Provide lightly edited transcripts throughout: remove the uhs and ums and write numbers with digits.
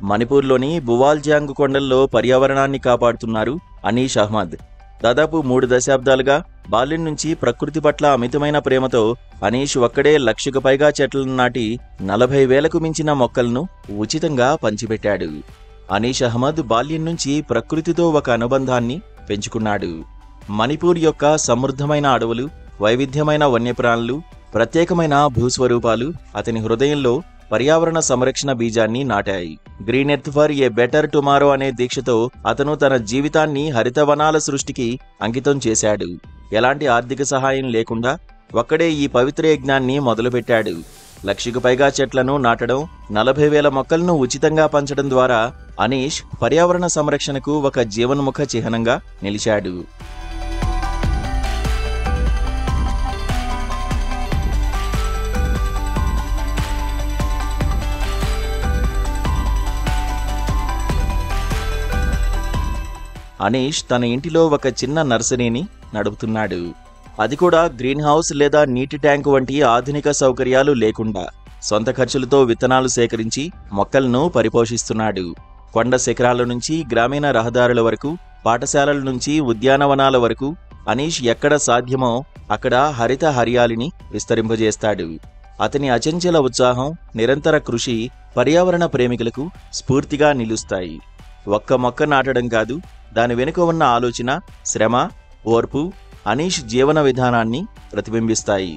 మణిపూర్లోని బువాల్జాంగ్ కొండల్లో పర్యావరణాన్ని కాపాడుతున్నారు అనీష్ అహ్మద్. దాదాపు 3 దశాబ్దాలుగా బాల్యం నుంచి ప్రకృతి పట్ల అమితమైన ప్రేమతో అనీష్ ఒక్కడే 1,00,000కు పైగా చెట్లను నాటి 40,000కు మించిన మొక్కలను ఉచితంగా పంచిపెట్టాడు. అనీష్ అహ్మద్ బాల్యం నుంచి ప్రకృతితో ఒక అనుబంధాన్ని పెంచుకున్నాడు. మణిపూర్ యొక్క సమృద్ధమైన అడవులు, వైవిధ్యమైన వన్యప్రాణులు, ప్రత్యేకమైన భూస్వరూపాలు అతని హృదయంలో పర్యావరణ సంరక్షణ బీజాన్ని నాటాయి. Green earth for a better tomorrow అనే దీక్షతో అతను తన జీవితాన్ని హరితవనాల సృష్టికి అంకితం చేశాడు. ఎలాంటి ఆర్థిక సహాయం లేకుండా ఒక్కడే ఈ పవిత్ర యజ్ఞాన్ని మొదలుపెట్టాడు. 1,00,000కు పైగా చెట్లను నాటడం, 40,000 మొక్కలను ఉచితంగా పంచడం ద్వారా అనీష్ పర్యావరణ సంరక్షణకు ఒక జీవన్ముఖ చిహ్నంగా నిలిచాడు. అనీష్ తన ఇంటిలో ఒక చిన్న నర్సరీని నడుపుతున్నాడు. అది కూడా గ్రీన్ హౌస్ లేదా నీటి ట్యాంకు వంటి ఆధునిక సౌకర్యాలు లేకుండా సొంత ఖర్చులతో విత్తనాలు సేకరించి మొక్కలను పరిపోషిస్తున్నాడు. కొండ శిఖరాల నుంచి గ్రామీణ రహదారుల వరకు, పాఠశాలల నుంచి ఉద్యానవనాల వరకు అనీష్ ఎక్కడ సాధ్యమో అక్కడ హరిత హరియాలిని విస్తరింపజేస్తాడు. అతని అచంచల ఉత్సాహం, నిరంతర కృషి పర్యావరణ ప్రేమికులకు స్ఫూర్తిగా నిలుస్తాయి. ఒక్క మొక్క నాటడం కాదు, దాని వెనుక ఉన్న ఆలోచన, శ్రమ, ఓర్పు అనీష్ జీవన విధానాన్ని ప్రతిబింబిస్తాయి.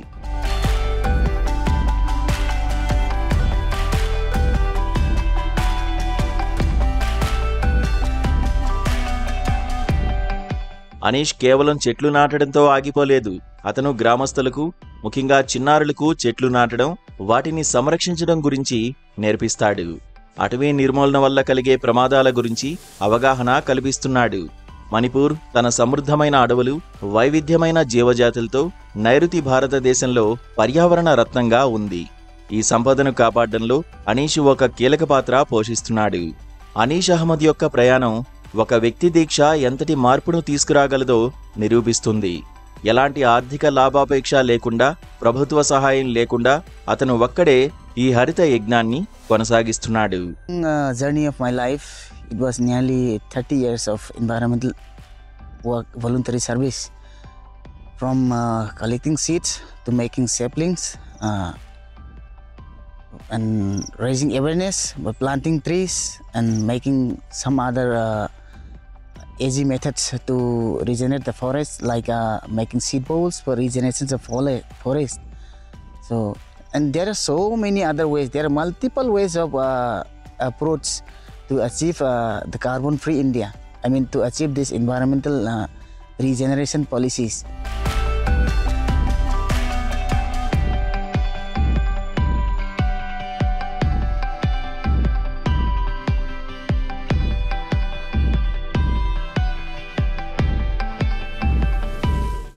అనీష్ కేవలం చెట్లు నాటడంతో ఆగిపోలేదు. అతను గ్రామస్తులకు, ముఖ్యంగా చిన్నారులకు చెట్లు నాటడం, వాటిని సంరక్షించడం గురించి నేర్పిస్తాడు. అటవీ నిర్మూలన వల్ల కలిగే ప్రమాదాల గురించి అవగాహన కల్పిస్తున్నాడు. మణిపూర్ తన సమృద్ధమైన అడవులు, వైవిధ్యమైన జీవజాతులతో నైరుతి భారతదేశంలో పర్యావరణ రత్నంగా ఉంది. ఈ సంపదను కాపాడడంలో అనీష్ ఒక కీలక పాత్ర పోషిస్తున్నాడు. అనీష్ అహ్మద్ యొక్క ప్రయాణం ఒక వ్యక్తి దీక్ష ఎంతటి మార్పును తీసుకురాగలదో నిరూపిస్తుంది. ఎలాంటి ఆర్థిక లాభాపేక్ష లేకుండా, ప్రభుత్వ సహాయం లేకుండా అతను ఒక్కడే ఈ హరిత యజ్ఞాన్ని కొనసాగిస్తున్నాడు. Journey of my life, it was nearly 30 years of environmental work, voluntary service, from collecting seeds to making saplings and raising awareness by planting trees and making some other easy methods to regenerate the forest, like making seed bowls for regeneration of forest. So, and there are so many other ways. There are multiple ways of approach to achieve the carbon-free India. I mean, to achieve this environmental regeneration policies.